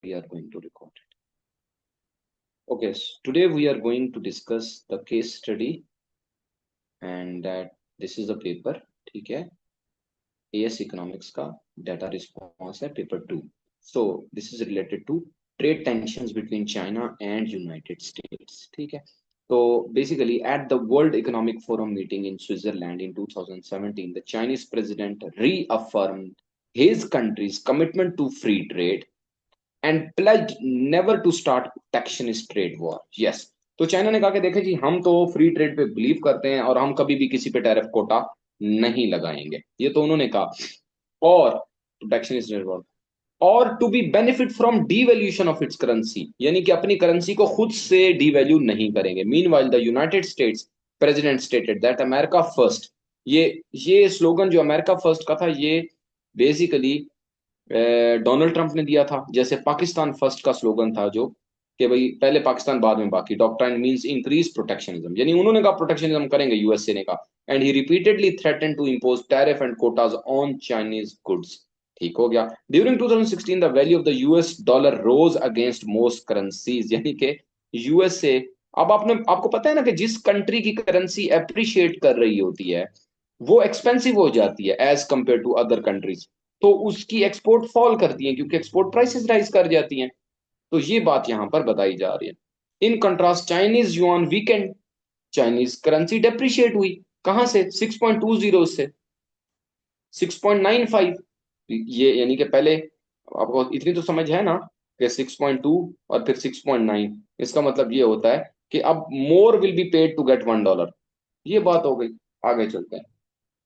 we are going to record it. Okay, so today we are going to discuss the case study, and that this is a paper. ठीक है, AS Economics का data response है paper 2. So this is related to trade tensions between China and United States. ठीक है, so basically at the World Economic Forum meeting in Switzerland in 2017, the Chinese president reaffirmed his country's commitment to free trade and pledged never to start protectionist trade war. Yes, तो China ने कहा कि देखें जी, हम तो free trade पे believe करते हैं और हम कभी भी किसी पे टैरिफ कोटा नहीं लगाएंगे, ये तो उन्होंने कहा. और प्रोटेक्शनिस्ट ट्रेड वॉर, और to be benefit from devaluation of its currency, यानी कि अपनी करेंसी को खुद से डीवैल्यू नहीं करेंगे. Meanwhile the United states president stated that America first. ये स्लोगन जो अमेरिका फर्स्ट का था, ये बेसिकली डोनाल्ड ट्रंप ने दिया था. जैसे पाकिस्तान फर्स्ट का स्लोगन था जो कि भाई पहले पाकिस्तान बाद में बाकी. डॉक्ट्राइन मींस इंक्रीज प्रोटेक्शनिज्म, यानी उन्होंने कहा प्रोटेक्शनिज्म करेंगे, यूएसए ने कहा. And he repeatedly threaten to impose tariff and quotas on Chinese goods. ठीक हो गया. During 2016 the value of the US dollar rose against most currencies, यानी कि यूएसए, अब आपको पता है ना कि जिस कंट्री की करेंसी एप्रिशिएट कर रही होती है वो एक्सपेंसिव हो जाती है as compare to other countries, तो उसकी एक्सपोर्ट फॉल करती है क्योंकि एक्सपोर्ट प्राइसेस राइज कर जाती हैं. तो ये बात यहां पर बताई जा रही है. In contrast Chinese yuan weekend, Chinese currency depreciate हुई. कहां से? 6.20 से 6.95. ये यानी कि पहले आपको इतनी तो समझ है ना कि 6.2 और फिर 6.9, इसका मतलब ये होता है कि अब more will be paid to get $1. ये बात हो गई. आगे चलते हैं.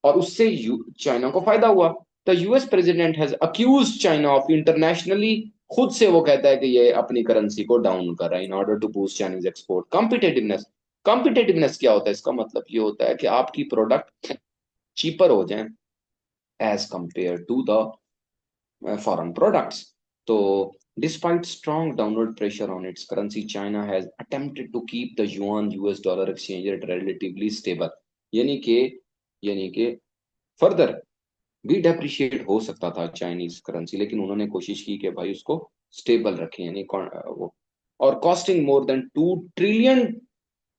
और उससे चाइना को फायदा हुआ. The US president has accuse China of internationally, खुद से वो कहता है कि ये अपनी करेंसी को डाउन कर रहा है in order to boost Chinese export competitiveness. Competitiveness क्या होता है? इसका मतलब ये होता है कि आपकी प्रोडक्ट चीपर हो जाए as compare to the foreign products. तो despite strong downward pressure on its currency, China has attempted to keep the yuan US dollar exchange rate relatively stable. यानी कि फर्दर भी डेप्रिशिएट हो सकता था चाइनीज करेंसी, लेकिन उन्होंने कोशिश की कि भाई उसको स्टेबल रखें, यानी वो. और कॉस्टिंग मोर देन 2 ट्रिलियन.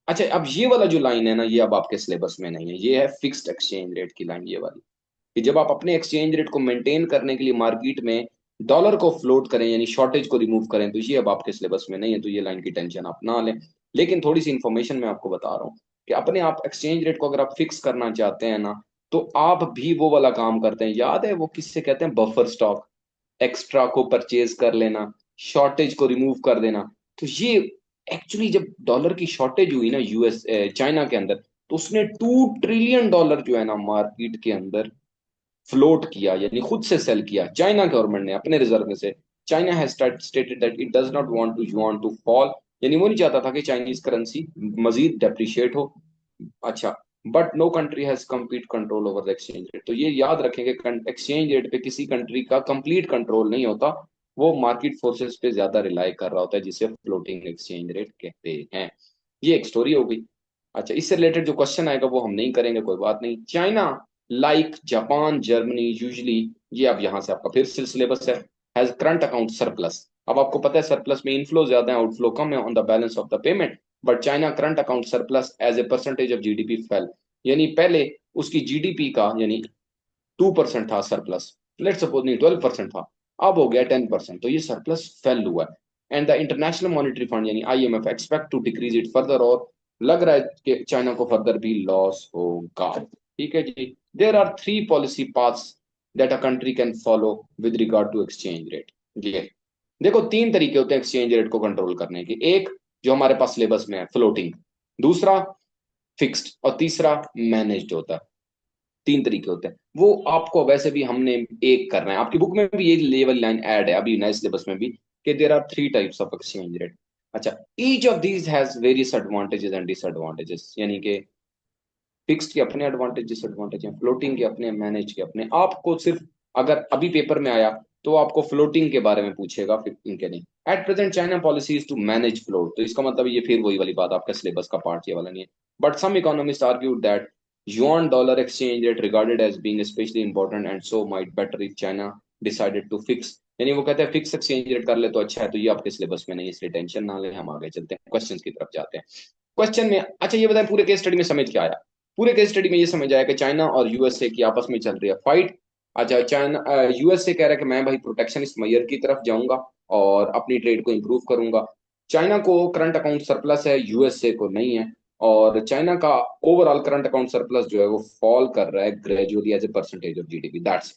अच्छा, अब ये वाला जो लाइन है ना, ये अब आपके सिलेबस में नहीं है. ये है फिक्स्ड एक्सचेंज रेट की लाइन, ये वाली, कि जब आप अपने एक्सचेंज रेट को मेंटेन करने के लिए मार्केट में डॉलर को फ्लोट करें, यानी शॉर्टेज को रिमूव करें, तो ये अब आपके सिलेबस में नहीं है, तो ये लाइन की टेंशन आप ना लें. लेकिन थोड़ी सी इंफॉर्मेशन मैं आपको बता रहा हूँ कि अपने आप एक्सचेंज रेट को अगर आप फिक्स करना चाहते हैं ना, तो आप भी वो वाला काम करते हैं. याद है वो किससे कहते हैं? Buffer stock. एक्स्ट्रा को परचेज कर लेना, शॉर्टेज को रिमूव कर देना. तो ये एक्चुअली जब डॉलर की शॉर्टेज हुई ना यूएस चाइना के अंदर, तो उसने $2 ट्रिलियन जो है ना मार्केट के अंदर फ्लोट किया, यानी खुद से सेल किया चाइना गवर्नमेंट ने अपने रिजर्व में से. China has stated that it does not want to yuan to fall, यानी वो नहीं चाहता था कि चाइनीज करेंसी मजीद डेप्रिशिएट हो. अच्छा, but no country has complete control over the exchange rate. तो ये याद रखेंगे, एक्सचेंज रेट पे किसी कंट्री का कंप्लीट कंट्रोल नहीं होता, वो मार्केट फोर्सेस पे ज्यादा रिलाई कर रहा होता है, जिसे फ्लोटिंग एक्सचेंज रेट कहते हैं. ये एक स्टोरी हो गई. अच्छा, इससे रिलेटेड जो क्वेश्चन आएगा वो हम नहीं करेंगे, कोई बात नहीं. China like Japan Germany usually, ये अब यहां से आपका फिर से सिलेबस है, हैज करंट अकाउंट सरप्लस. अब आपको पता है सरप्लस में इनफ्लो ज्यादा है, आउटफ्लो कम है on the balance of the payment. But China current account surplus as a percentage of GDP fell, यानी पहले उसकी जीडीपी का यानी 2% था सरप्लस, लेट सपोज नहीं 12% था, अब हो गया 10%, तो ये सरप्लस फेल हुआ है. And the International Monetary Fund यानी IMF expect to decrease it further, और लग रहा है कि चाइना को फर्दर भी लॉस होगा. ठीक है जी. There are 3 policy paths that a country can follow with regard to exchange rate. ये देखो 3 तरीके होते हैं एक्सचेंज रेट को कंट्रोल करने के. एक जो हमारे पास सिलेबस में है, फ्लोटिंग. दूसरा फिक्स्ड. और तीसरा मैनेज्ड होता है. 3 तरीके होते हैं. वो आपको वैसे भी हमने एक करना है, आपकी बुक में भी ये लेवल लाइन ऐड है अभी नए सिलेबस में भी, कि there are 3 types of exchange rate. अच्छा, each of these has various advantages and disadvantages, यानी कि फिक्स्ड के अपने एडवांटेज डिसएडवांटेज हैं, फ्लोटिंग के अपने, मैनेज के अपने. आपको सिर्फ अगर अभी पेपर में आया तो आपको फ्लोटिंग के बारे में पूछेगा, फिक्सिंग के नहीं. At present China policy is to manage float, तो इसका मतलब ये फिर वही वाली बात, आपका सिलेबस का पार्ट ये वाला नहीं है. But some economist argued that yuan dollar exchange rate regarded as being especially important and so might better if China decided to fix यानी वो कहते हैं फिक्स एक्सचेंज रेट कर ले तो अच्छा है, तो ये आपके सिलेबस में नहीं है, इसलिए टेंशन ना ले। हम आगे चलते हैं, क्वेश्चन की तरफ जाते हैं। क्वेश्चन में अच्छा ये बताएं, पूरे केस स्टडी में समझ क्या आया? पूरे केस स्टडी में ये समझ आया कि चाइना और यूएसए की आपस में चल रही है फाइट। अच्छा, चाइना यूएसए कह रहा है कि मैं भाई प्रोटेक्शनिस्ट मेजर की तरफ जाऊंगा और अपनी ट्रेड को इंप्रूव करूंगा। चाइना को करंट अकाउंट सरप्लस है, यूएसए को नहीं है। और चाइना का ओवरऑल करंट अकाउंट सरप्लस जो है वो फॉल कर रहा है gradually as a percentage of GDP, that's.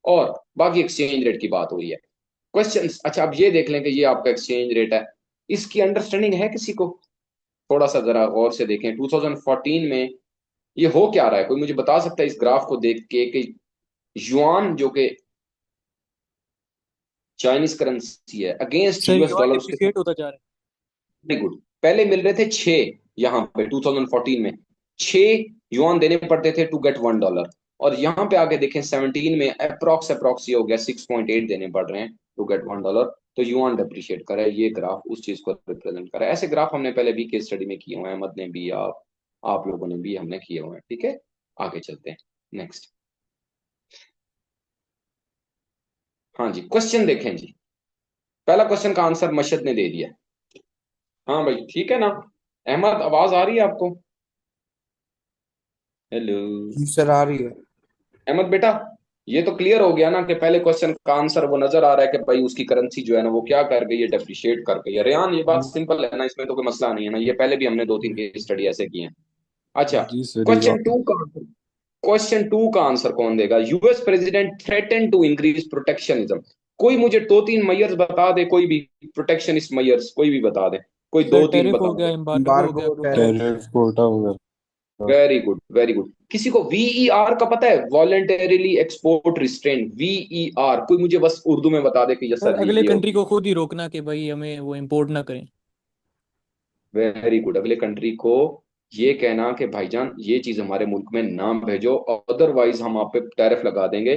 और बाकी एक्सचेंज रेट की बात हुई है। क्वेश्चन अच्छा अब ये देख लें कि ये आपका एक्सचेंज रेट है, इसकी अंडरस्टैंडिंग है किसी को? थोड़ा सा जरा गौर से देखें 2014 में ये हो क्या रहा है, कोई मुझे बता सकता है इस ग्राफ को देख के कि युआन जो कि चाइनीज करेंसी है against sir US yuan dollar उसके साथ। डिप्रिसिएट होता जा रहा वेरी गुड। पहले मिल रहे थे 6, यहाँ पे 2014 में 6 युआन देने पड़ते थे टू गेट $1। और यहाँ पे आगे देखें 17 में अप्रोक्स अप्रोक्स ये हो गया 6.8 देने पड़ रहे हैं टू गेट $1। तो युआन डिप्रिशिएट कर रहा है, ये ग्राफ उस चीज को रिप्रेजेंट कर रहा है। ऐसे ग्राफ हमने पहले भी केस स्टडी में किए हुए हैं, अहमद ने भी, आप लोगों ने भी, हमने किए हुए हैं। ठीक है, आगे चलते हैं नेक्स्ट। हाँ जी, क्वेश्चन देखें जी। पहला क्वेश्चन का आंसर मशद ने दे दिया। हाँ भाई ठीक है ना? अहमद आवाज आ रही है आपको? हेलो जी सर, आ रही है। अहमद बेटा, ये तो क्लियर हो गया ना कि पहले क्वेश्चन का आंसर वो नजर आ रहा है कि भाई उसकी करेंसी जो है ना वो क्या कर गई है, डेप्रिशिएट कर गई है। रेहान ये बात सिंपल है ना, इसमें तो कोई मसला नहीं है ना, ये पहले भी हमने 2-3 केस स्टडी ऐसे किए हैं। अच्छा, जी सर, ये क्वेश्चन बात। टू का क्वेश्चन टू का आंसर कौन देगा? US president threaten to increase protectionism. कोई मुझे 2-3 मेयर्स बता दे, कोई भी प्रोटेक्शनिस्ट मेयर्स कोई भी बता दे, कोई सर। 2-3 टैरिफ हो बता गया, दे। एम्बार्गो हो गया, एम्बार्गो, कोटा हो टैरिफ। गया। टैरिफ कोटा वगैरह। Very good very good. किसी को वीईआर का पता है? वॉलेंटरीली एक्सपोर्ट रिस्ट्रेंट, वीईआर कोई मुझे बस उर्दू में बता दे कि यस सर सर जी अगले ये कंट्री होती को खुद ही रोकना कि भाई हमें वो इम्पोर्ट ना करें। है। वेरी गुड, अगले कंट्री को ये कहना कि भाईजान ये चीज हमारे मुल्क में ना भेजो, अदरवाइज हम आप पे टैरिफ लगा देंगे।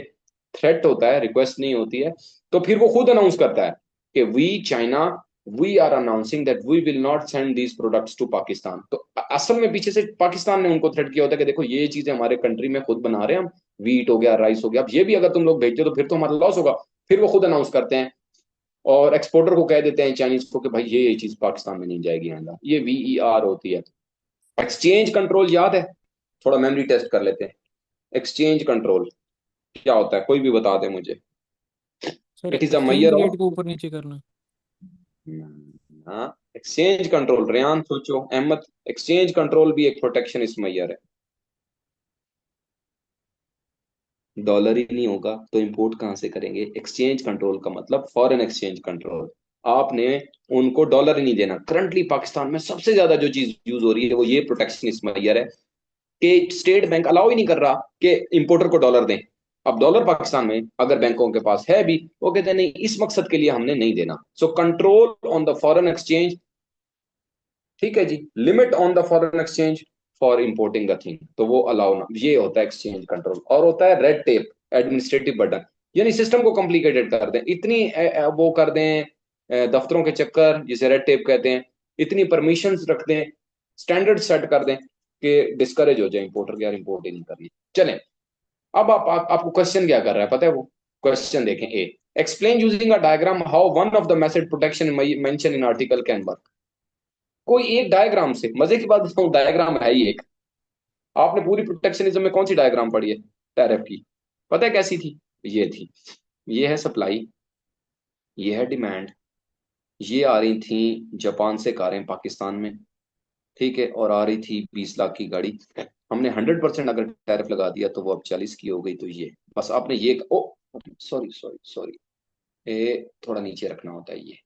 थ्रेट होता है, रिक्वेस्ट नहीं होती है। तो फिर वो खुद अनाउंस करता है कि we China, we are announcing that we will not send these products to Pakistan. तो असल में पीछे से पाकिस्तान ने उनको थ्रेट किया होता है कि देखो ये चीजें हमारे कंट्री में खुद बना रहे हैं हम, वीट हो गया, राइस हो गया, अब ये भी अगर तुम लोग भेजते हो तो फिर तो हमारा लॉस होगा। फिर वो खुद अनाउंस करते हैं और एक्सपोर्टर को कह देते हैं चाइनीज को कि भाई ये चीज पाकिस्तान में नहीं जाएगी आंदा। ये वीईआर होती है। एक्सचेंज कंट्रोल याद है? थोड़ा मेमोरी टेस्ट कर लेते हैं। एक्सचेंज कंट्रोल क्या होता है, कोई भी बता दे मुझे। Sir it is a exchange मैयर रेट ऑफ, को ऊपर नीचे करना। हाँ एक्सचेंज कंट्रोल, रेयान सोचो, अहमद, एक्सचेंज कंट्रोल भी एक प्रोटेक्शनिस्ट मैयर है। डॉलर ही नहीं होगा तो इंपोर्ट कहाँ से करेंगे? एक्सचेंज कंट्रोल का मतलब फॉरेन एक्सचेंज कंट्रोल। आपने उनको डॉलर ही नहीं देना। करंटली पाकिस्तान में सबसे ज्यादा जो चीज यूज हो रही है वो ये प्रोटेक्शनिस्ट मैयर है कि स्टेट बैंक अलाउ ही नहीं कर रहा कि इंपोर्टर को डॉलर दें। अब डॉलर पाकिस्तान में अगर बैंकों के पास है भी, वो कहते हैं नहीं इस मकसद के लिए हमने नहीं देना। So control on the foreign exchange, ठीक है जी, limit on the foreign exchange for importing the thing, तो वो अलाउ ना, ये होता है एक्सचेंज कंट्रोल। और होता है रेड टेप, एडमिनिस्ट्रेटिव बर्डन, यानी सिस्टम को कॉम्प्लिकेटेड कर दें, इतनी वो कर दें, दफ्तरों के चक्कर जिसे रेड टेप कहते हैं, इतनी परमिशंस रख दें, स्टैंडर्ड सेट कर दें कि डिस्करेज हो जाए इंपोर्टर के, यार इंपोर्ट ही नहीं करनी। चलें, अब आपको क्वेश्चन क्या कर रहा है पता है? वो क्वेश्चन देखें। A, explain using a diagram how one of the method protection mention in article can work. कोई एक डायग्राम से, मजे की बात बताऊं, डायग्राम है ही एक। आपने पूरी प्रोटेक्शनिज्म में कौन सी डायग्राम पढ़ी है टैरिफ की? पता है कैसी थी? ये थी, ये है सप्लाई, ये है डिमांड, ये आ रही थी जापान से कारें पाकिस्तान में, ठीक है, और आ रही थी 20 लाख की गाड़ी। हमने 100% अगर टैरिफ लगा दिया तो वो अब 40 की हो गई। तो ये बस आपने ये, ओ सॉरी सॉरी सॉरी, ये थोड़ा नीचे रखना होता है ये।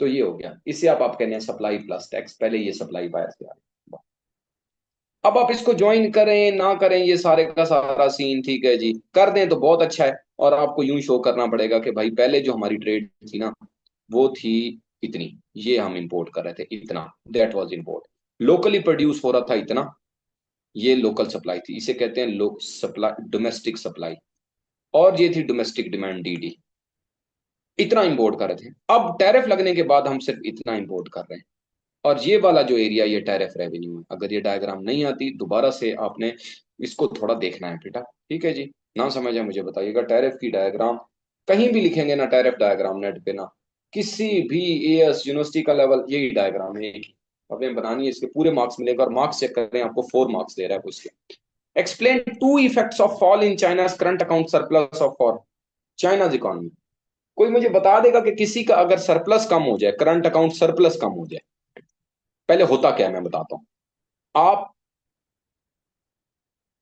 तो ये हो गया, इसे आप कहते हैं सप्लाई प्लस टैक्स। पहले ये सप्लाई बायर से आ रही। अब आप इसको ज्वाइन करें ना करें ये सारे का सारा सीन, ठीक है जी, कर दें तो बहुत अच्छा है। और आपको यूं शो करना पड़ेगा कि भाई पहले जो हमारी ट्रेड थी ना वो थी इतनी, ये हम इंपोर्ट कर रहे थे इतना, that was import. Locally produce हो रहा था इतना, ये लोकल सप्लाई थी, इसे कहते हैं लोक सप्लाई, डोमेस्टिक सप्लाई। और ये थी डोमेस्टिक डिमांड, डीडी। इतना इंपोर्ट कर रहे थे। अब टैरिफ लगने के बाद हम सिर्फ इतना इंपोर्ट कर रहे हैं। और ये वाला जो एरिया ये टैरिफ रेवेन्यू है। अगर ये डायग्राम नहीं आती दोबारा से आपने इसको थोड़ा देखना है बेटा, ठीक है जी। ना समझ है मुझे बताइएगा, टैरिफ की डायग्राम कहीं भी लिखेंगे ना टैरिफ डायग्राम नेट पे ना, किसी भी एएस यूनिवर्सिटी का लेवल यही डायग्राम है एक ही। अब हमें बनानी है, इसके पूरे मार्क्स मिलेंगे और मार्क्स चेक कर रहे हैं, आपको 4 मार्क्स दे रहा है कुछ के। Explain 2 effects of fall in China's current account surplus of for China's economy. कोई मुझे बता देगा कि किसी का अगर सरप्लस कम हो जाए, करंट अकाउंट सरप्लस कम हो जाए, पहले होता क्या है मैं बताता हूं। आप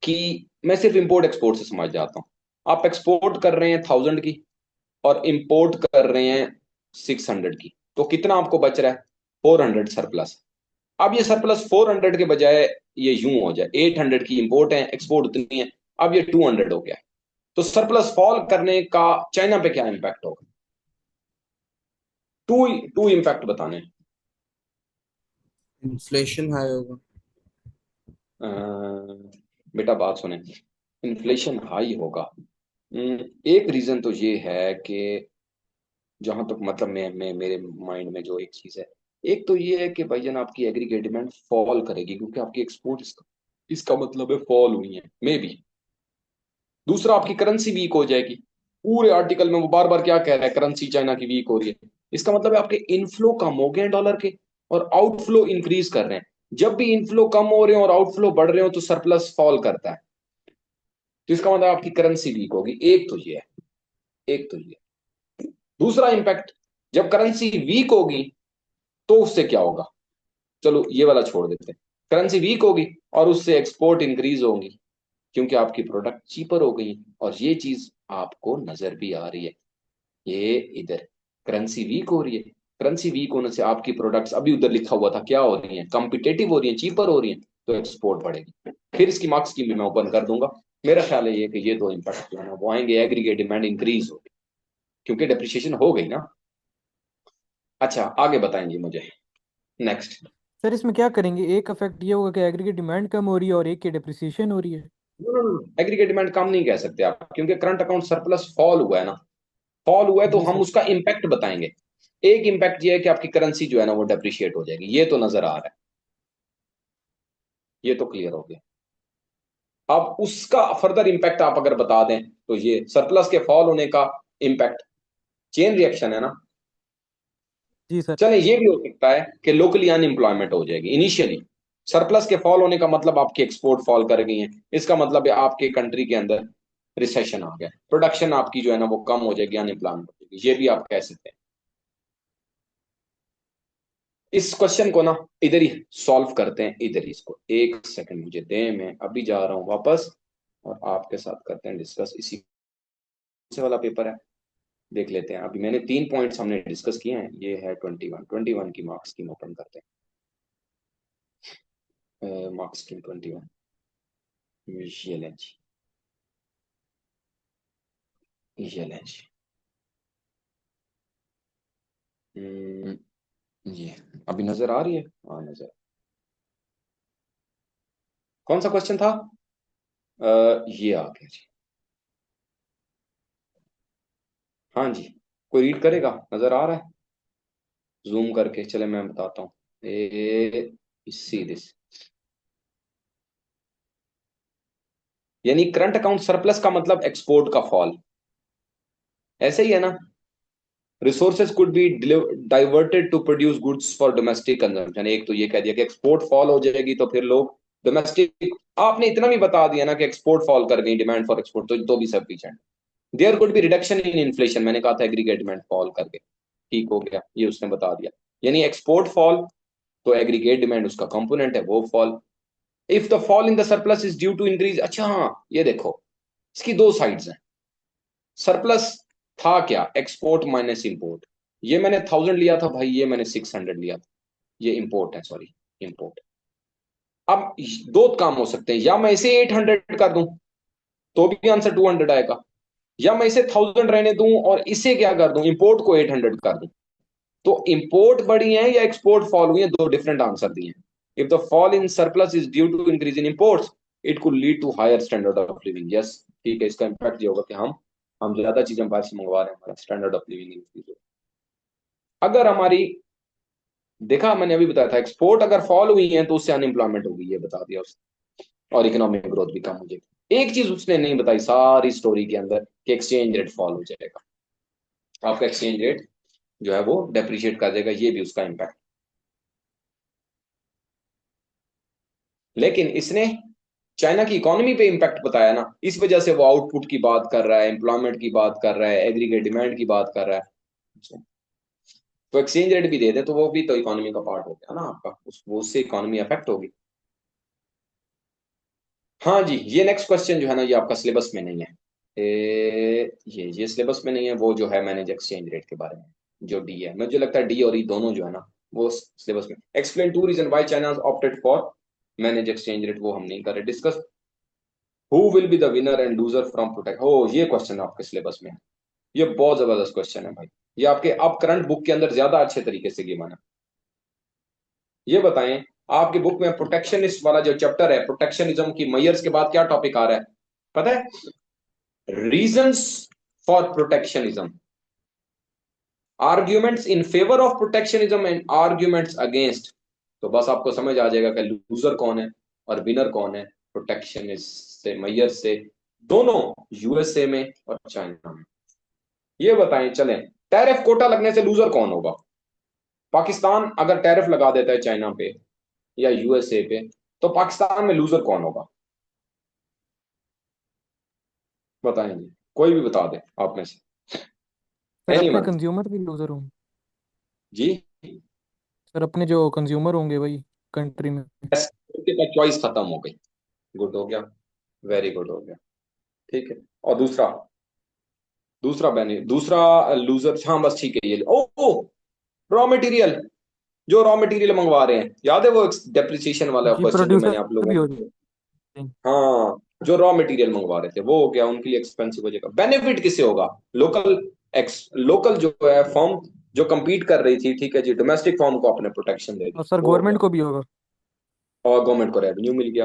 कि मैं सिर्फ इंपोर्ट एक्सपोर्ट से समझ जाता हूं। आप एक्सपोर्ट कर रहे हैं 1000 की और इंपोर्ट कर रहे हैं 600 की, तो कितना आपको बच रहा है? 400 सरप्लस। अब ये सरप्लस 400 के बजाय ये यूं हो जाए, 800 की इंपोर्ट है, एक्सपोर्ट उतनी है, अब ये 200 हो गया। तो सरप्लस फॉल करने का चाइना पे क्या इंपैक्ट होगा? टू टू इंपैक्ट बताने हैं। इन्फ्लेशन हाई होगा। बेटा बात सुने, इन्फ्लेशन हाई होगा। एक रीजन तो ये है कि जहां तक मतलब मैं मेरे माइंड में जो एक चीज है, एक तो ये है कि भाईजान आपकी एग्रीगेट डिमांड फॉल करेगी क्योंकि आपकी एक्सपोर्ट इसका मतलब है फॉल हुई है मे बी। दूसरा आपकी करेंसी वीक हो जाएगी। पूरे आर्टिकल में वो बार बार क्या कह रहा है, करेंसी चाइना की वीक हो रही है। इसका मतलब है आपके इनफ्लो कम हो गए हैं डॉलर के और आउटफ्लो इंक्रीज कर रहे हैं। जब भी इनफ्लो कम हो रहे हो और आउटफ्लो बढ़ रहे हो तो सरप्लस फॉल करता है। तो इसका मतलब आपकी करेंसी वीक होगी, एक तो ये है, एक तो ये। दूसरा इंपैक्ट, जब करेंसी वीक होगी तो उससे क्या होगा? चलो ये वाला छोड़ देते हैं। करेंसी वीक होगी और उससे एक्सपोर्ट इंक्रीज होगी क्योंकि आपकी प्रोडक्ट चीपर हो गई और ये चीज आपको नजर भी आ रही है। ये इधर करेंसी वीक हो रही है, करेंसी वीक होने से आपकी प्रोडक्ट्स अभी उधर लिखा हुआ था क्या हो रही हैं, कॉम्पिटेटिव हो रही हैं, चीपर हो रही हैं, तो एक्सपोर्ट बढ़ेगी। फिर इसकी मार्क्स की भी मैं ओपन कर दूंगा। मेरा ख्याल है ये कि ये दो इंपैक्ट जो है ना वो आएंगे, एग्रीगेट डिमांड इंक्रीज होगी क्योंकि डेप्रिसिएशन हो गई ना। अच्छा आगे बताएंगे मुझे, नेक्स्ट। सर इसमें क्या करेंगे? एक इफेक्ट ये होगा कि एग्रीगेट डिमांड कम हो रही है और एक की डिप्रिसिएशन हो रही है। एग्रीगेट डिमांड कम नहीं कह सकते आप क्योंकि करंट अकाउंट सरप्लस फॉल हुआ है ना, फॉल हुआ है तो जी हम सर। उसका इम्पैक्ट बताएंगे। एक इम्पैक्ट ये है कि आपकी करेंसी जो है ना वो डेप्रिशिएट हो जाएगी, ये तो नजर आ रहा है, ये तो क्लियर हो गया। अब उसका फर्दर इम्पैक्ट आप अगर बता दें तो ये सरप्लस के फॉल होने का इम्पैक्ट चेन रिएक्शन है ना। जी सर। चले ये भी हो सकता है कि लोकली अनएम्प्लॉयमेंट हो जाएगी इनिशियली। सरप्लस के फॉल होने का मतलब आपकी एक्सपोर्ट फॉल कर गई है, इसका मतलब है आपके कंट्री के अंदर रिसेशन आ गया, प्रोडक्शन आपकी जो है ना वो कम हो जाएगी, अनएम्प्लॉयमेंट हो जाएगी, ये भी आप कह सकते हैं। इस क्वेश्चन को ना इधर ही सॉल्व करते हैं, इधर ही इसको एक सेकंड मुझे दें, मैं अभी जा रहा हूं वापस और आपके साथ करते हैं डिस्कस। इसी से वाला पेपर है, देख लेते हैं। अभी मैंने 3 पॉइंट्स हमने डिस्कस किए हैं, ये है 21 की मार्क्स स्कीम ओपन करते हैं। मार्क्स स्कीम 21, ये लें जी, ये लें जी। हम्म, ये अभी नजर आ रही है? हाँ नजर। कौन सा क्वेश्चन था? ये आ गया जी। हाँ जी, कोई रीड करेगा? नजर आ रहा है? जूम करके चले मैं बताता हूँ। ए सी दिस, यानी करंट अकाउंट सरप्लस का मतलब एक्सपोर्ट का फॉल, ऐसे ही है ना। Resources could be diverted to produce goods for domestic consumption, एक तो ये कह दिया कि एक्सपोर्ट फॉल हो जाएगी तो फिर लोग डोमेस्टिक, आपने इतना भी बता दिया ना कि एक्सपोर्ट फॉल कर गई, डिमांड फॉर एक्सपोर्ट, तो भी sufficient. There could be reduction in inflation, मैंने कहा था एग्रीगेट डिमांड फॉल करके, ठीक हो गया, ये उसने बता दिया। यानी एक्सपोर्ट फॉल तो एग्रीगेट डिमांड उसका कंपोनेंट है वो fall. If the fall in the surplus is due to increase, अच्छा हाँ ये देखो, इसकी दो साइड्स हैं। सरप्लस था क्या? Export minus import. ये मैंने 1000 लिया था भाई, ये मैंने 600 लिया था, ये इंपोर्ट है, सॉरी इंपोर्ट। अब दो काम हो सकते हैं, या मैं इसे 800 कर दूं तो भी आंसर 200 आएगा, या मैं इसे 1000 रहने दूं और इसे क्या कर दूं, इंपोर्ट को 800 कर दूं। तो इंपोर्ट बढ़ी है या एक्सपोर्ट फॉल हुई है, दो डिफरेंट आंसर दिए हैं। If the fall in surplus is due to increase in imports it could lead to higher standard of living, yes ठीक है, इसका इंपैक्ट ये होगा कि हम ज्यादा चीजें बाहर से मंगवा रहे हैं, हमारा स्टैंडर्ड ऑफ लिविंग इंक्रीज हो। अगर हमारी, देखा मैंने अभी बताया था, एक्सपोर्ट अगर फॉल हुई है तो उससे अनएम्प्लॉयमेंट होगी, ये बता दिया उसने, और इकोनॉमिक ग्रोथ भी कम हो जाएगी। एक चीज उसने नहीं बताई सारी स्टोरी के अंदर कि एक्सचेंज रेट फॉल हो जाएगा। आपका एक्सचेंज रेट जो है वो डेप्रिशिएट कर देगा, ये भी उसका इम्पैक्ट। लेकिन इसने चाइना की इकोनॉमी पे इम्पैक्ट बताया ना, इस वजह से वो आउटपुट की बात कर रहा है, एम्प्लॉयमेंट की बात कर रहा है, एग्रीगेट डिमांड की बात कर रहा है। तो एक्सचेंज रेट भी दे दे तो वो भी तो इकोनॉमी का पार्ट हो गया ना आपका, उससे इकोनॉमी अफेक्ट होगी। हाँ जी, ये नेक्स्ट क्वेश्चन जो है ना, ये आपका सिलेबस में नहीं है। ये सिलेबस में नहीं है, वो जो है मैनेज एक्सचेंज रेट के बारे में, जो डी है, मुझे लगता है डी और ई दोनों जो है ना वो सिलेबस में। Explain two reason why China opted for manage exchange rate, वो हम नहीं कर रहे discuss. Who will be the winner and loser from protect, हो ये क्वेश्चन आपके सिलेबस में है। ये बहुत जबरदस्त क्वेश्चन है भाई, ये आपके अब करंट बुक के अंदर ज्यादा अच्छे तरीके से गिवन है। ये बताएं, आपकी बुक में प्रोटेक्शनिस्ट वाला जो चैप्टर है, प्रोटेक्शनिज्म की मैयर्स के बाद क्या टॉपिक आ रहा है पता है? Reasons for protectionism, arguments in favour of protectionism and arguments against. तो बस आपको समझ आ जाएगा कि लूजर कौन है और विनर कौन है प्रोटेक्शनिस्ट से, मैयर से, दोनों यूएसए में और चाइना में। ये बताएं चलें, टैरिफ कोटा लगने से लूजर कौन होगा? पाकिस्तान अगर टैरिफ लगा देता है चाइना पे या यूएसए पे, तो पाकिस्तान में लूजर कौन होगा? बताएंगे, कोई भी बता दे आप में से, सर अपने एनीवन। कंज्यूमर भी लूजर होंगे। जी, सर अपने जो कंज्यूमर होंगे वही कंट्री में। उनके पास चॉइस खत्म हो गई। गुड हो गया, वेरी गुड हो गया, ठीक है। और दूसरा, दूसरा लूजर, हाँ बस ठीक है, ये ओ रॉ मटेरियल, जो रॉ मटेरियल मंगवा रहे हैं, याद है वो डेप्रिसिएशन वाला जी क्वेश्चन जो मैंने आप प्रोड्यूसर लोगों भी हो को, जाते हैं। हाँ, जो रॉ मटेरियल मंगवा रहे थे वो हो गया, उनके लिए एक्सपेंसिव हो जाएगा। बेनिफिट किससे होगा? लोकल लोकल जो है फर्म जो compete कर रही थी, ठीक है जी, डोमेस्टिक फर्म को अपने प्रोटेक्शन दे दी, और सर वो हो गवर्नमेंट गया। को भी होगा। और गवर्नमेंट को रेवेन्यू मिल गया,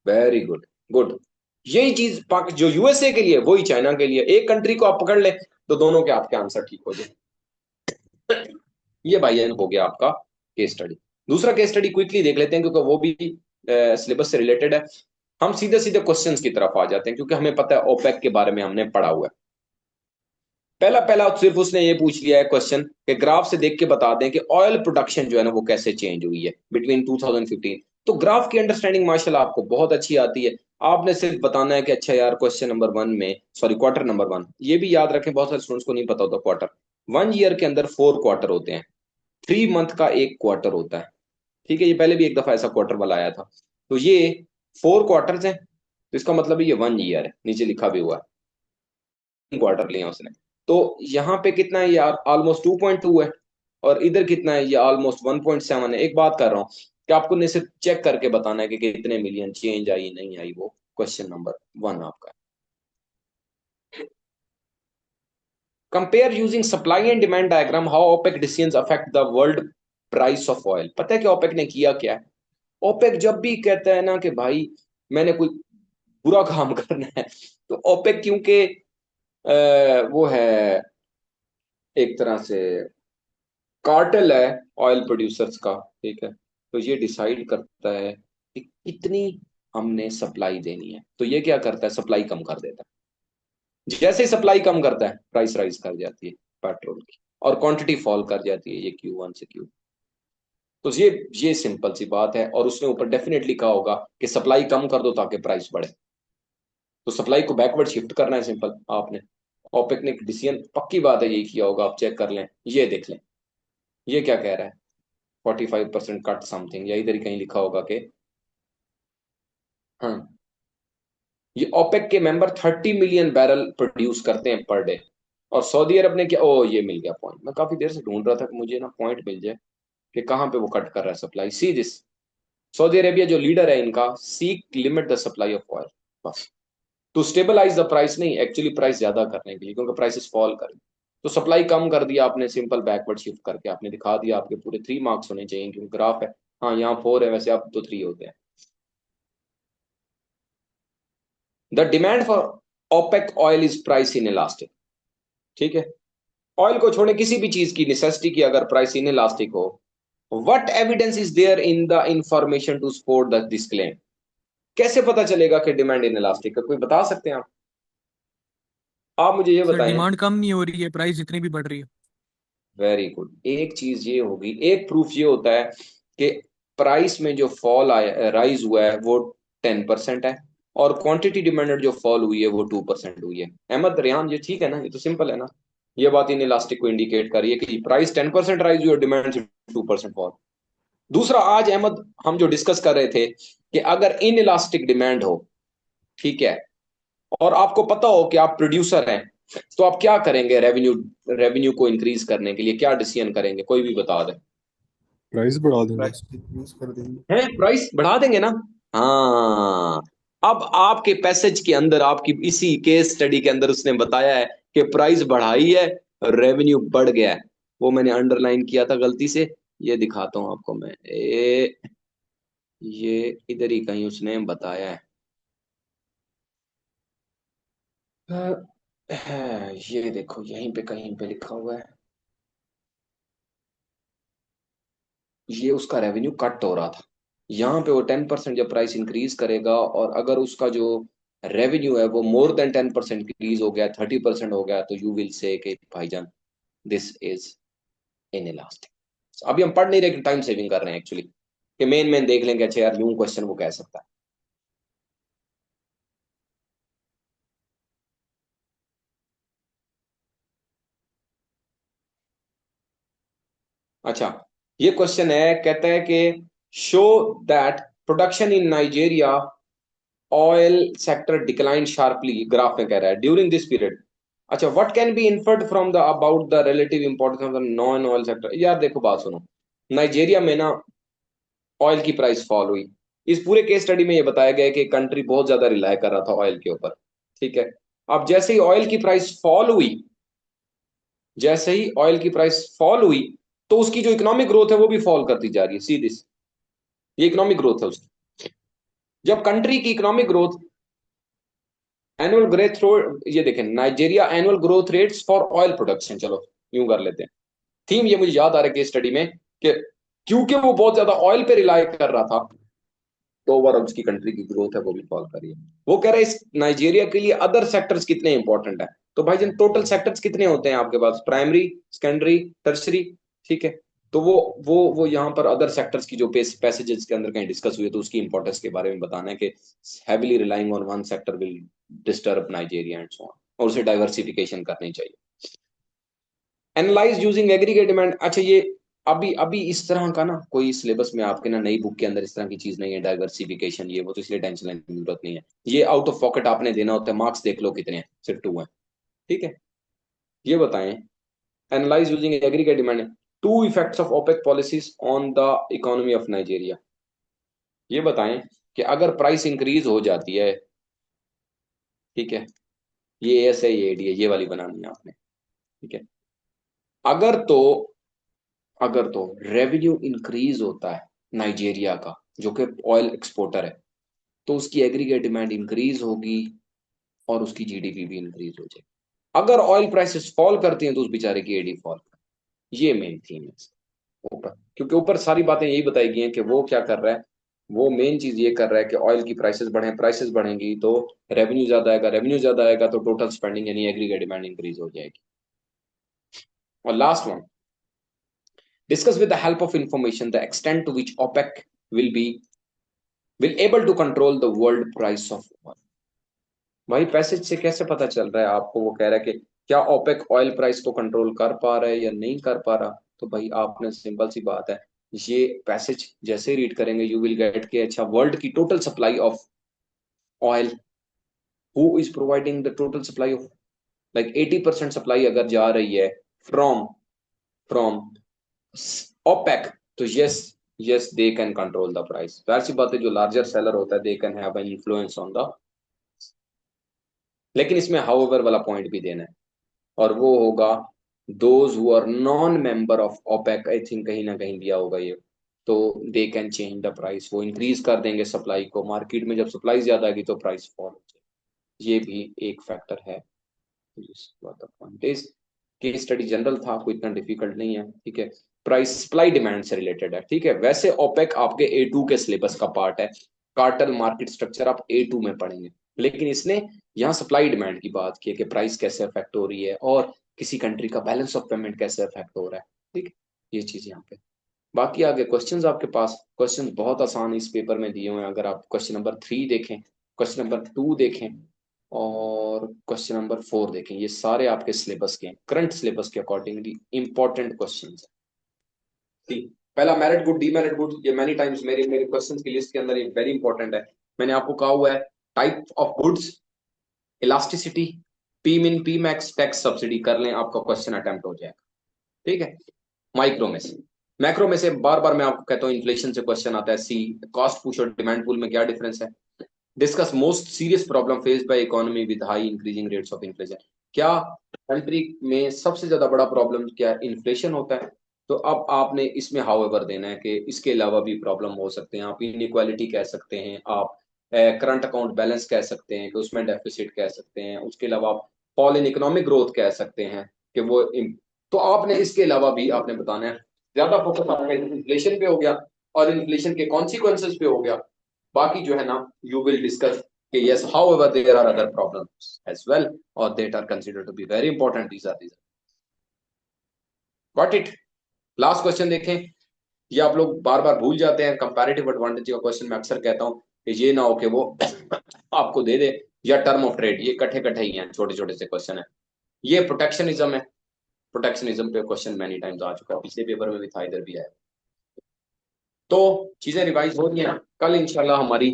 वेरी गुड, गुड। यही चीज पाक जो यूएसए के लिए वही चाइना के लिए, एक कंट्री को आप पकड़ ले तो दोनों के आपके आंसर ठीक हो जाए। ये भाई जान हो गया आपका केस स्टडी। दूसरा केस स्टडी क्विकली देख लेते हैं क्योंकि वो भी सिलेबस से रिलेटेड है। हम सीधे सीधे क्वेश्चंस की तरफ आ जाते हैं क्योंकि हमें पता है ओपेक के बारे में हमने पढ़ा हुआ है। पहला पहला सिर्फ उसने ये पूछ लिया है क्वेश्चन कि ग्राफ से देख के बता दें कि ऑयल प्रोडक्शन जो है ना वो कैसे चेंज हुई है बिटवीन 2015। तो ग्राफ की अंडरस्टैंडिंग माशाल्लाह आपको बहुत अच्छी आती है। आपने सिर्फ बताना है कि अच्छा यार क्वेश्चन नंबर वन में, सॉरी क्वार्टर नंबर वन, ये भी याद रखें, बहुत सारे स्टूडेंट्स को नहीं पता होता क्वार्टर। वन ईयर के अंदर 4 क्वार्टर होते हैं, 3 मंथ का एक क्वार्टर होता है, ठीक है। ये पहले भी एक दफा ऐसा क्वार्टर वाला आया था। तो ये 4 क्वार्टर्स हैं, तो इसका मतलब ये वन ईयर है, नीचे लिखा भी हुआ है, क्वार्टर लिया उसने। तो यहाँ पे कितना है, ये ऑलमोस्ट 2.2 है, और इधर कितना है, ये ऑलमोस्ट 1.7 है। एक बात कर रहा हूँ कि आपको ने सिर्फ चेक करके बताना है कि कितने मिलियन चेंज आई नहीं आई, वो क्वेश्चन नंबर वन आपका। Compare using supply and demand diagram how OPEC decisions affect the world price of oil. पता है कि ओपेक ने किया क्या है? ओपेक जब भी कहता है ना कि भाई मैंने कोई बुरा काम करना है, तो ओपेक क्योंकि वो है एक तरह से कार्टेल है ऑयल प्रोड्यूसर्स का, ठीक है, तो ये डिसाइड करता है कि कितनी हमने सप्लाई देनी है। तो ये क्या करता है, सप्लाई कम कर देता है। जैसे ही सप्लाई कम करता है प्राइस राइज कर जाती है पेट्रोल की, और क्वांटिटी फॉल कर जाती है, ये Q1 से Q। तो ये सिंपल सी बात है, और उसने ऊपर डेफिनेटली कहा होगा कि सप्लाई कम कर दो ताकि प्राइस बढ़े। तो सप्लाई को बैकवर्ड शिफ्ट करना है, सिंपल आपने। ओपेक ने डिसीजन, पक्की बात है यही किया होगा, आप चेक कर लें, ये देख लें। ये क्या कह रहा है, 45% कट समथिंग, या इधर ही कहीं लिखा होगा कि, हाँ, ये ओपेक के मेंबर 30 मिलियन बैरल प्रोड्यूस करते हैं पर डे। और सऊदी अरब ने क्या, ओ ये मिल गया पॉइंट, मैं काफी देर से ढूंढ रहा था कि मुझे ना पॉइंट मिल जाए कि कहाँ पे वो कट कर रहा है supply. See this, Saudi Arabia जो लीडर है इनका, seek limit the supply of oil, बस टू स्टेबलाइज द प्राइस, नहीं एक्चुअली प्राइस ज्यादा करने के लिए, क्योंकि प्राइसेस फॉल करें। तो सप्लाई कम कर दिया आपने, सिंपल बैकवर्ड शिफ्ट करके आपने दिखा दिया। आपके पूरे 3 मार्क्स होने चाहिए क्योंकि ग्राफ है। हाँ यहाँ 4 है, वैसे आप तो 3 होते हैं। The demand for OPEC oil is price inelastic, ठीक है। ऑयल को छोड़े किसी भी चीज की नेसेसिटी की अगर प्राइस इन इलास्टिक हो, what evidence is there in the information to support the this claim. कैसे पता चलेगा कि डिमांड इन इलास्टिक है, कोई बता सकते हैं आप? आप मुझे ये सर बताएं। डिमांड कम नहीं हो रही है, प्राइस जितनी भी बढ़ रही है। Very good. एक चीज ये होगी, एक प्रूफ ये होता है कि प्राइस में जो फॉल आया, राइज हुआ है, वो 10% है, और क्वांटिटी डिमांडेड जो फॉल हुई है वो 2% हुई है। अहमद रेहान, ये ठीक है ना? ये तो सिंपल है ना? ये बात इन इलास्टिक को इंडिकेट कर रही है कि प्राइस 10% राइज हुई और डिमांड 2% फॉल। दूसरा, आज अहमद हम जो डिस्कस कर रहे थे कि अगर इन इलास्टिक डिमांड हो, ठीक है, और आपको पता हो कि आप प्रोड्यूसर हैं, तो आप क्या करेंगे? रेवेन्यू रेवेन्यू को इंक्रीज करने के लिए क्या डिसीजन करेंगे? कोई भी बता दे। प्राइस बढ़ा देंगे। प्राइस डिक्रीज कर देंगे। हैं, प्राइस बढ़ा देंगे ना? हाँ। अब आपके पैसेज के अंदर, आपकी इसी केस स्टडी के अंदर उसने बताया है कि प्राइस बढ़ाई है, रेवेन्यू बढ़ गया है। वो मैंने अंडरलाइन किया था गलती से, ये दिखाता हूं आपको मैं। ये इधर ही कहीं उसने बताया है। ये देखो, यहीं पे कहीं पे लिखा हुआ है। ये उसका रेवेन्यू कट हो रहा था, यहाँ पे वो 10% जब प्राइस इंक्रीज करेगा, और अगर उसका जो रेवेन्यू है वो मोर देन 10% इंक्रीज हो गया, 30% हो गया, तो यू विल से कि भाईजान दिस इज इन इलास्टिक। अभी हम पढ़ नहीं रहे, टाइम सेविंग कर रहे हैं एक्चुअली, कि मेन मेन देख लेंगे। अच्छा यार, यूं क्वेश्चन वो कह सकता है। अच्छा, ये क्वेश्चन है, कहता है कि show that production in Nigeria oil sector decline sharply, graph में कह रहा है, ड्यूरिंग दिस पीरियड। अच्छा, what can be inferred from the about the relative importance of the non oil sector. यार देखो, बात सुनो। नाइजीरिया में ना ऑयल की प्राइस फॉल हुई। इस पूरे केस स्टडी में ये बताया गया है कि कंट्री बहुत ज्यादा रिलाय कर रहा था ऑयल के ऊपर, ठीक है। अब जैसे ही ऑयल की प्राइस फॉल हुई, जैसे ही ऑयल की प्राइस फॉल हुई, तो उसकी जो इकोनॉमिक ग्रोथ है वो भी फॉल करती जा रही है, सीधी। ये इकोनॉमिक ग्रोथ है उसकी। जब कंट्री की इकोनॉमिक ग्रोथ, एनुअल ग्रोथ, ये देखें, Nigeria annual growth rates for oil production, चलो यूं कर लेते हैं। थीम ये मुझे याद आ रहा है केस स्टडी में, कि क्योंकि वो बहुत ज्यादा ऑयल पे रिलाई कर रहा था, तो ओवरऑल उसकी कंट्री की ग्रोथ है वो भी फॉल कर रही है। वो कह रहा है इस नाइजीरिया के लिए अदर सेक्टर्स कितने इंपॉर्टेंट है। तो भाई जन, टोटल सेक्टर्स कितने होते हैं आपके पास? प्राइमरी, सेकेंडरी, टर्सरी, ठीक है। तो वो यहाँ पर अदर सेक्टर्स की जो पैसेजेस के अंदर कहीं डिस्कस हुई है, तो उसकी इंपॉर्टेंस के बारे में बताना है कि heavily relying on one sector will disturb Nigeria and so on, और उसे डाइवर्सिफिकेशन करनी चाहिए। Analyse using aggregate demand. अच्छा, ये अभी अभी इस तरह का ना कोई सिलेबस में आपके ना नई बुक के अंदर इस तरह की चीज नहीं है, डाइवर्सिफिकेशन ये वो, तो इसलिए टेंशन लेने की जरूरत नहीं है। ये आउट ऑफ पॉकेट आपने देना होता है, मार्क्स देख लो कितने हैं, सिर्फ 2 हैं, ठीक है। ये बताएं, analyse using aggregate demand, two effects of OPEC policies on the economy of Nigeria. ये बताएं कि अगर प्राइस इंक्रीज हो जाती है, ठीक है, ये एस है, ये डी है, ये वाली बनानी है आपने, ठीक है। अगर तो अगर तो रेवेन्यू इंक्रीज होता है नाइजीरिया का, जो कि ऑयल एक्सपोर्टर है, तो उसकी एग्रीगेट डिमांड इंक्रीज होगी और उसकी जीडीपी भी इंक्रीज हो जाएगी। अगर ऑयल प्राइसेस फॉल करती हैं तो उस बेचारे की एडी फॉल। ये मेन थीम है ऊपर, क्योंकि ऊपर सारी बातें यही बताई गई हैं कि वो क्या कर रहा है। वो मेन चीज ये कर रहा है कि ऑयल की प्राइसेस बढ़े, प्राइसेस बढ़ेंगी तो रेवेन्यू ज्यादा आएगा, रेवेन्यू ज्यादा आएगा तो टोटल स्पेंडिंग यानी एग्रीगेट डिमांड इंक्रीज हो जाएगी। और last one, discuss with the help of information the extent to which OPEC will able to control the world price of oil। भाई पैसेज से कैसे पता चल रहा है आपको? वो कह रहा है कि क्या ओपेक ऑयल प्राइस को कंट्रोल कर पा रहा है या नहीं कर पा रहा। तो भाई आपने, सिंपल सी बात है, ये पैसेज जैसे रीड करेंगे यू विल गेट के अच्छा, वर्ल्ड की total supply of oil, who is providing the total supply of, like 80% supply अगर जा रही है फ्रॉम फ्रॉम ओपेक, तो yes, yes they can control the price. वैसी बात है, जो लार्जर सेलर होता है they can have an influence on the, लेकिन इसमें हाउएवर वाला पॉइंट भी देना है, और वो होगा those who are non member of OPEC, I think कहीं ना कहीं दिया होगा ये, तो they can change the price, वो इंक्रीज कर देंगे सप्लाई को मार्केट में, जब सप्लाई ज्यादा आएगी तो प्राइस फॉल हो जाएगी। ये भी एक फैक्टर है। केस स्टडी जनरल था, कोई इतना डिफिकल्ट नहीं है, ठीक है। प्राइस सप्लाई डिमांड से रिलेटेड है, ठीक है। वैसे ओपेक आपके A2 के सिलेबस का पार्ट है, कार्टेल मार्केट स्ट्रक्चर आप A2 में पढ़ेंगे, लेकिन इसने यहाँ सप्लाई डिमांड की बात की है कि प्राइस कैसे अफेक्ट हो रही है और किसी कंट्री का बैलेंस ऑफ पेमेंट कैसे अफेक्ट हो रहा है। ठीक है, ये चीज यहाँ पे। बाकी आगे क्वेश्चंस आपके पास, क्वेश्चन बहुत आसान इस पेपर में दिए हुए हैं। अगर आप क्वेश्चन नंबर 3 देखें, क्वेश्चन नंबर 2 देखें और क्वेश्चन नंबर 4 देखें, ये सारे आपके सिलेबस के हैं, करंट सिलेबस के अकॉर्डिंगली इंपॉर्टेंट क्वेश्चन है। पहला मेरिट गुड डीमेरिट गुड, ये मैनी टाइम्स मेरे मेरे क्वेश्चन की लिस्ट के अंदर ये वेरी इंपॉर्टेंट है। मैंने आपको कहा हुआ है type of goods, elasticity, P मिन पी मैक्स, टैक्स सब्सिडी कर लें, आपका क्वेश्चन अटेम्प्ट हो जाएगा। ठीक है, माइक्रो में से, मैक्रो में से बार बार मैं आपको कहता हूँ इन्फ्लेशन से क्वेश्चन आता है। सी, कॉस्ट पुश और डिमांड पुल में क्या डिफरेंस है। Discuss most serious problem faced by economy with high increasing rates of inflation. क्या कंट्री में सबसे ज्यादा बड़ा प्रॉब्लम क्या इन्फ्लेशन होता है। तो अब आपने इसमें हाउएवर देना है कि इसके अलावा भी प्रॉब्लम हो सकते हैं, आप इनइक्वालिटी कह सकते हैं, आप करंट अकाउंट बैलेंस कह सकते हैं कि उसमें डेफिसिट कह सकते हैं, उसके अलावा आप फॉल इन इकोनॉमिक ग्रोथ कह सकते हैं कि वो तो आपने इसके अलावा भी आपने बताना है। ज्यादा फोकस आपका इन्फ्लेशन पे हो गया और इन्फ्लेशन के कॉन्सिक्वेंसेस पे हो गया। बाकी जो है ना, यू विल डिस्कस कि yes however there are other problems as well or that are considered to be very important, these are got it। Last question देखें, ये आप लोग बार बार भूल जाते हैं, कंपैरेटिव एडवांटेज का क्वेश्चन मैं अक्सर कहता हूं कि ये ना हो कि वो आपको दे दे, या टर्म ऑफ ट्रेड, ये कट्ठे कट्ठे ही हैं, छोटे छोटे से क्वेश्चन है। ये प्रोटेक्शनिज्म है, प्रोटेक्शनिज्म पे क्वेश्चन मैनी टाइम्स आ चुका है, पिछले पेपर में भी था, इधर भी है। तो चीजें रिवाइज हो रही हैं। कल इंशाल्लाह हमारी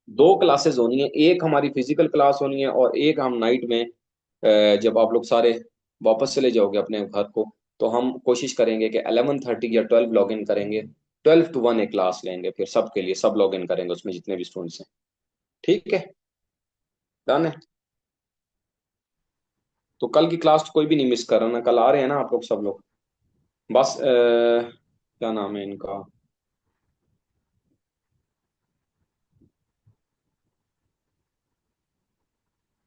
2 क्लासेस होनी है, एक हमारी फिजिकल क्लास होनी है और एक हम नाइट में जब आप लोग सारे वापस चले जाओगे अपने घर को, तो हम कोशिश करेंगे कि 11:30 या 12 लॉग इन करेंगे, 12 to 1 एक क्लास लेंगे, फिर सबके लिए सब लॉग इन करेंगे उसमें जितने भी स्टूडेंट्स हैं। ठीक है, डन है। तो कल की क्लास कोई भी नहीं मिस कर रहा ना, कल आ रहे हैं ना आप लोग सब लोग। बस क्या नाम है इनका,